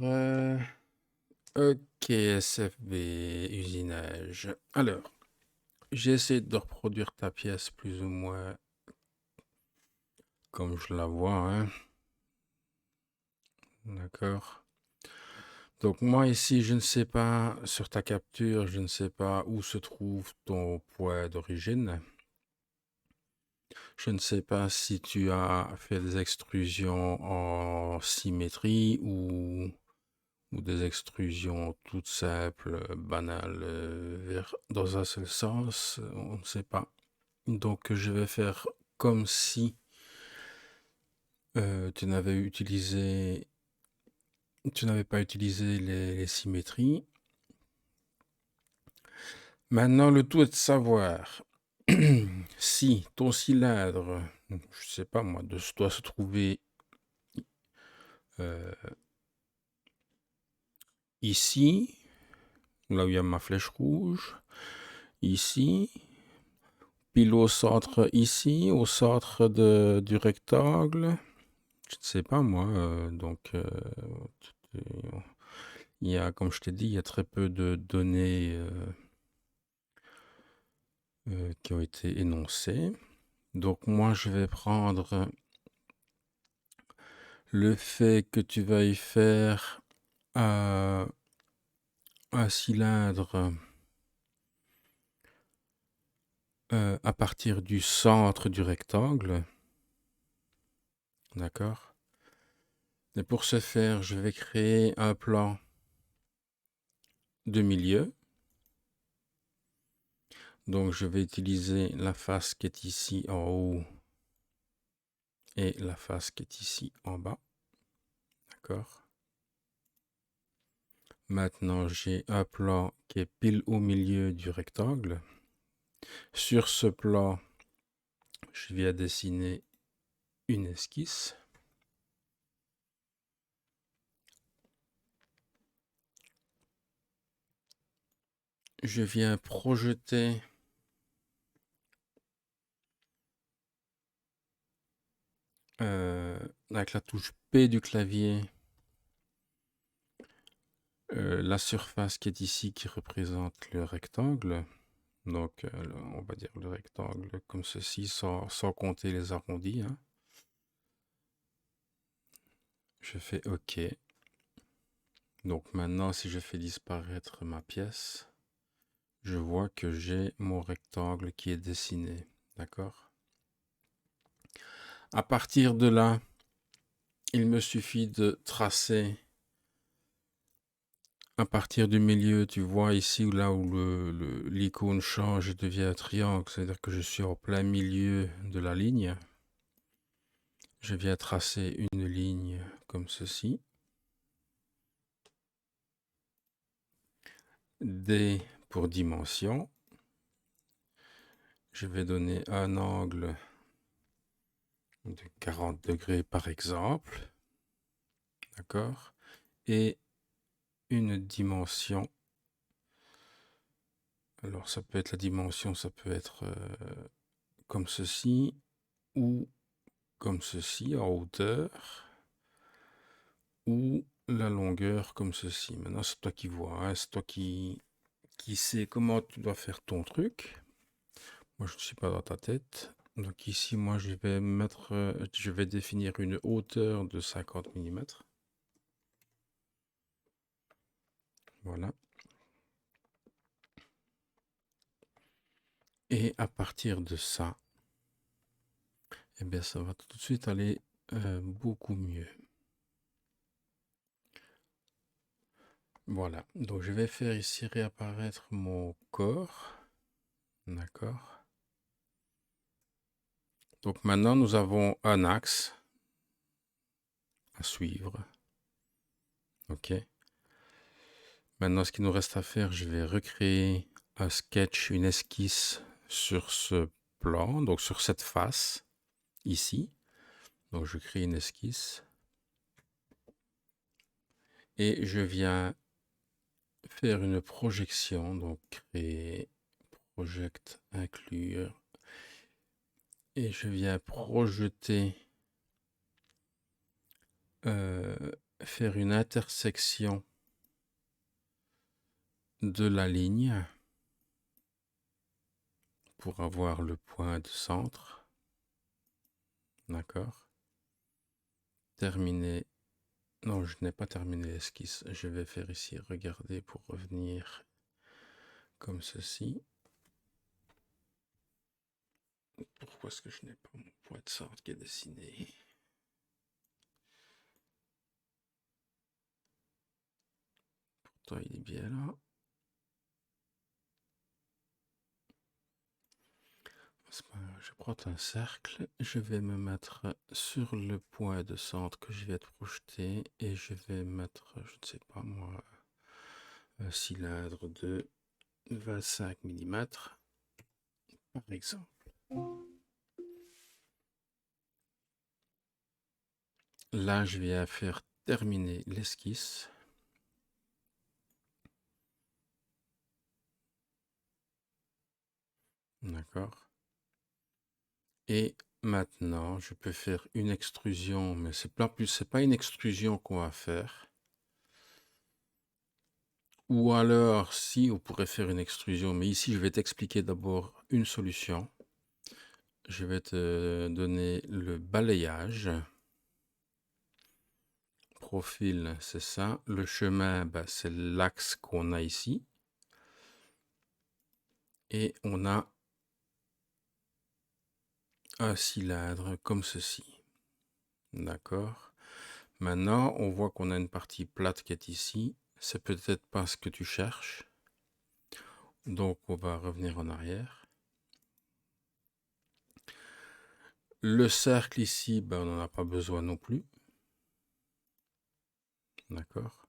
Euh, ok, SFB, usinage. Alors, j'essaie de reproduire ta pièce plus ou moins comme je la vois, hein. D'accord. Donc moi ici, je ne sais pas, sur ta capture, je ne sais pas où se trouve ton poids d'origine. Je ne sais pas si tu as fait des extrusions en symétrie ou des extrusions toutes simples, banales, dans un seul sens. On ne sait pas. Donc je vais faire comme si tu n'avais utilisé, tu n'avais pas utilisé les symétries. Maintenant, le tout est de savoir si ton cylindre, je sais pas moi, doit se trouver euh, ici, là où il y a ma flèche rouge, ici, pile au centre ici, au centre du rectangle. Je ne sais pas moi, il y a, comme je t'ai dit, il y a très peu de données qui ont été énoncées. Donc moi, je vais prendre le fait que tu vas y faire un cylindre à partir du centre du rectangle. D'accord. Et pour ce faire, je vais créer un plan de milieu. Donc je vais utiliser la face qui est ici en haut et la face qui est ici en bas. D'accord. Maintenant, j'ai un plan qui est pile au milieu du rectangle. Sur ce plan, je viens dessiner une esquisse. Je viens projeter avec la touche P du clavier la surface qui est ici qui représente le rectangle. Donc, on va dire le rectangle comme ceci, sans compter les arrondis, hein. Je fais OK. Donc maintenant, si je fais disparaître ma pièce, je vois que j'ai mon rectangle qui est dessiné. D'accord? À partir de là, il me suffit de tracer à partir du milieu. Tu vois ici là où l'icône change et devient un triangle, c'est-à-dire que je suis en plein milieu de la ligne. Je viens tracer une ligne comme ceci. D pour dimension. Je vais donner un angle de 40 degrés par exemple. D'accord? Et une dimension. Alors ça peut être la dimension, ça peut être comme ceci ou comme ceci en hauteur ou la longueur comme ceci. Maintenant c'est toi qui vois, hein, c'est toi qui sais comment tu dois faire ton truc. Moi je ne suis pas dans ta tête. Donc ici moi je vais définir une hauteur de 50 mm. Voilà. Et à partir de ça, eh bien, ça va tout de suite aller beaucoup mieux. Voilà. Donc, je vais faire ici réapparaître mon corps. D'accord. Donc, maintenant, nous avons un axe à suivre. OK. Maintenant, ce qu'il nous reste à faire, je vais recréer un sketch, une esquisse sur ce plan, donc sur cette face, ici. Donc, je crée une esquisse. Et je viens faire une projection, donc créer, project, inclure. Et je viens projeter faire une intersection de la ligne pour avoir le point de centre. D'accord. Terminer. Non, je n'ai pas terminé l'esquisse. Je vais faire ici, regarder pour revenir comme ceci. Pourquoi est-ce que je n'ai pas mon point de centre qui est dessiné? Pourtant, il est bien là. Je prends un cercle, je vais me mettre sur le point de centre que je vais être projeté et je vais mettre, je ne sais pas moi, un cylindre de 25 mm par exemple. Là, je vais faire terminer l'esquisse. D'accord. Et maintenant, je peux faire une extrusion, mais c'est pas une extrusion qu'on va faire. Ou alors, si on pourrait faire une extrusion, mais ici, je vais t'expliquer d'abord une solution. Je vais te donner le balayage. Profil, c'est ça. Le chemin, c'est l'axe qu'on a ici. Et on a un cylindre comme ceci. D'accord. Maintenant, on voit qu'on a une partie plate qui est ici. C'est peut-être pas ce que tu cherches. Donc, on va revenir en arrière. Le cercle ici, on n'en a pas besoin non plus. D'accord.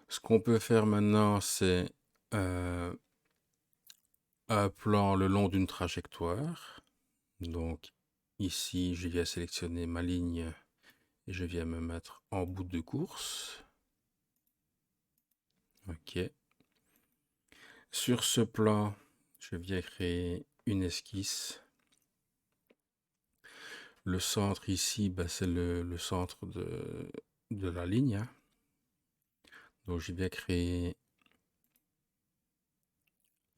Ce qu'on peut faire maintenant, c'est un plan le long d'une trajectoire. Donc, ici, je viens sélectionner ma ligne et je viens me mettre en bout de course. OK. Sur ce plan, je viens créer une esquisse. Le centre ici, c'est le centre de la ligne. Hein. Donc, je viens créer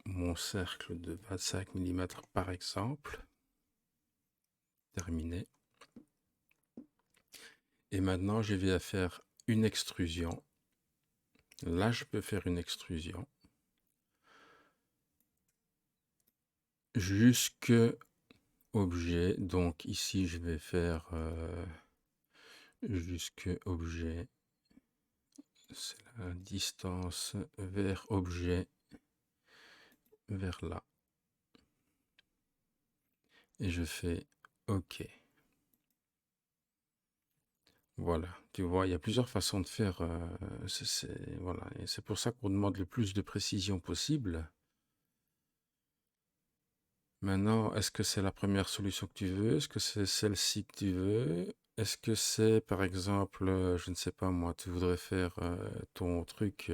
mon cercle de 25 mm par exemple. Terminé. Et maintenant, je vais faire une extrusion. Là, je peux faire une extrusion. Jusque objet. Donc ici, je vais faire jusque objet. C'est la distance vers objet, vers là. Et je fais OK. Voilà, tu vois, il y a plusieurs façons de faire. Voilà. Et c'est pour ça qu'on demande le plus de précision possible. Maintenant, est-ce que c'est la première solution que tu veux? Est-ce que c'est celle-ci que tu veux? Est-ce que c'est, par exemple, je ne sais pas moi, tu voudrais faire ton truc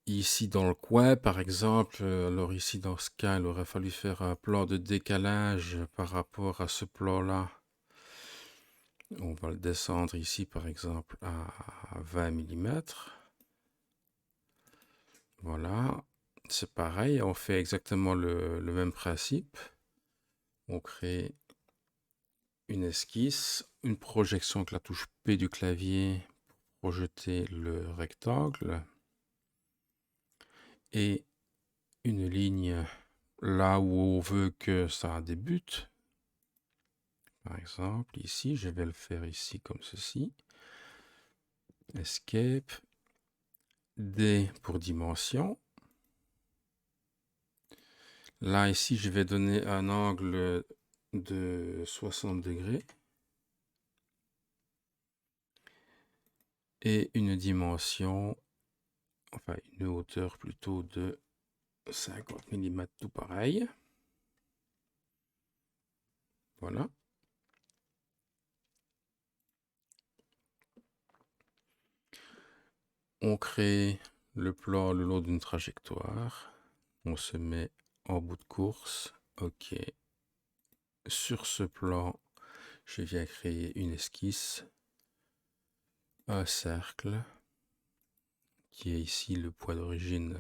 ici dans le coin, par exemple? Alors ici, dans ce cas, il aurait fallu faire un plan de décalage par rapport à ce plan-là. On va le descendre ici, par exemple, à 20 mm. Voilà. C'est pareil, on fait exactement le même principe. On crée une esquisse, une projection avec la touche P du clavier pour projeter le rectangle et une ligne là où on veut que ça débute. Par exemple, ici, je vais le faire ici comme ceci. Escape. D pour dimension. Là, ici, je vais donner un angle de 60 degrés. Et une dimension, enfin une hauteur plutôt de 50 mm, tout pareil. Voilà. On crée le plan le long d'une trajectoire. On se met en bout de course. OK. Sur ce plan, je viens créer une esquisse. un cercle qui est ici le poids d'origine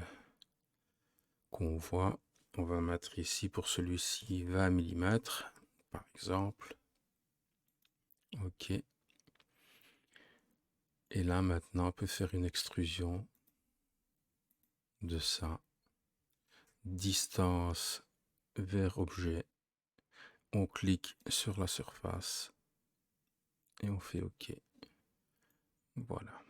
qu'on voit. On va mettre ici pour celui-ci 20 mm par exemple. Ok. Et là maintenant on peut faire une extrusion de ça. Distance vers objet. On clique sur la surface et on fait OK. Voilà.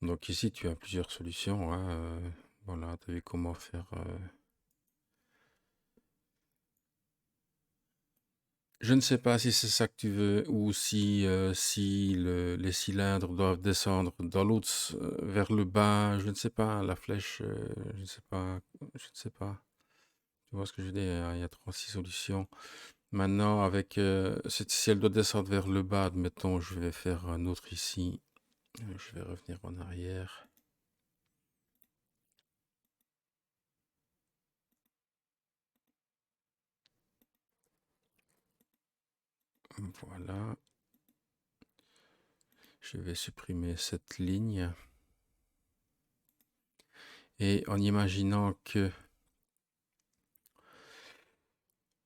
Donc ici tu as plusieurs solutions, hein. Voilà, tu as vu comment faire. Je ne sais pas si c'est ça que tu veux ou si, les cylindres doivent descendre dans l'autre vers le bas. Je ne sais pas, la flèche, je ne sais pas, je ne sais pas. Tu vois ce que je veux dire? Il y a 36 solutions. Maintenant, avec si elle doit descendre vers le bas, admettons, je vais faire un autre ici. Je vais revenir en arrière. Voilà. Je vais supprimer cette ligne. Et en imaginant que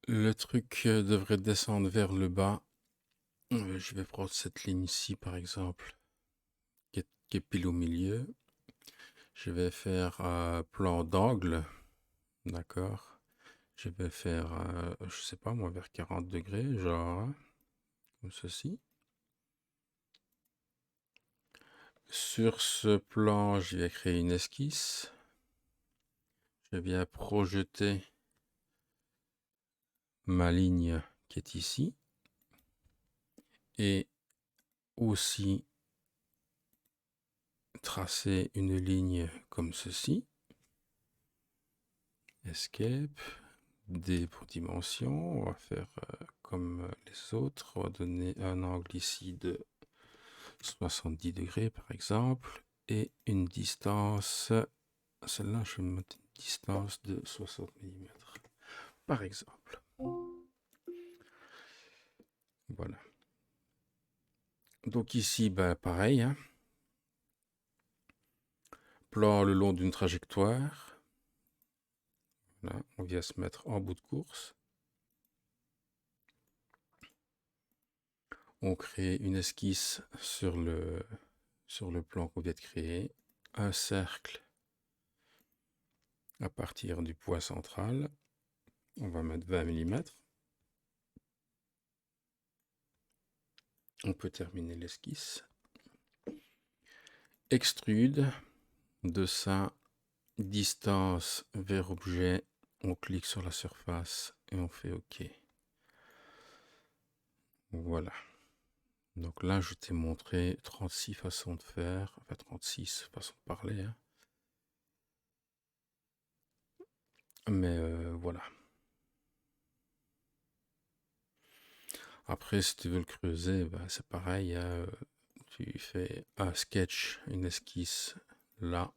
le truc devrait descendre vers le bas, je vais prendre cette ligne ici, par exemple, qui est pile au milieu. Je vais faire un plan d'angle, d'accord? Je vais faire, je sais pas moi, vers 40 degrés, genre, hein, comme ceci. Sur ce plan, je vais créer une esquisse. Je viens projeter ma ligne qui est ici. Et aussi tracer une ligne comme ceci. Escape. D pour dimension. On va faire comme les autres. On va donner un angle ici de 70 degrés par exemple. Et une distance. Celle-là, je vais mettre une distance de 60 mm par exemple. Voilà. Donc ici, ben, pareil. Hein. Plan le long d'une trajectoire. Voilà, on vient se mettre en bout de course. On crée une esquisse sur le plan qu'on vient de créer. Un cercle à partir du point central. On va mettre 20 mm. On peut terminer l'esquisse. Extrude. De ça, distance vers objet. On clique sur la surface et on fait OK. Voilà. Donc là, je t'ai montré 36 façons de faire. Enfin, 36 façons de parler. Hein. Mais voilà. Après, si tu veux le creuser, bah, c'est pareil. Hein. Tu fais un sketch, une esquisse là.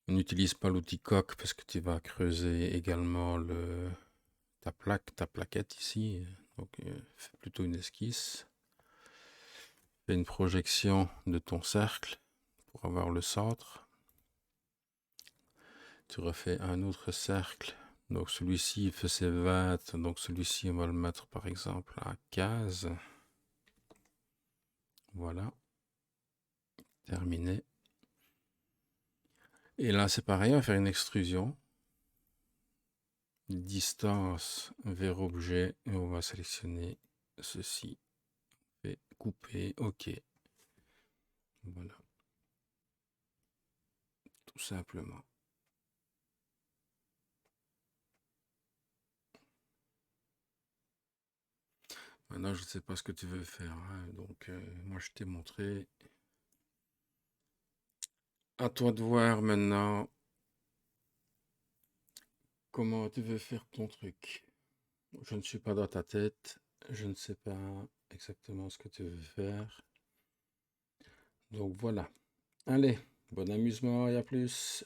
On n'utilise pas l'outil coque parce que tu vas creuser également ta plaquette ici. Donc, fais plutôt une esquisse. Fais une projection de ton cercle pour avoir le centre. Tu refais un autre cercle. Donc celui-ci il fait ses 20. Donc celui-ci on va le mettre par exemple à 15. Voilà. Terminé. Et là c'est pareil, on va faire une extrusion. Distance vers objet. Et on va sélectionner ceci. Et couper. OK. Voilà. Tout simplement. Maintenant, je ne sais pas ce que tu veux faire. Hein. Donc, moi, je t'ai montré. À toi de voir maintenant comment tu veux faire ton truc. Je ne suis pas dans ta tête. Je ne sais pas exactement ce que tu veux faire. Donc, voilà. Allez, bon amusement et à plus.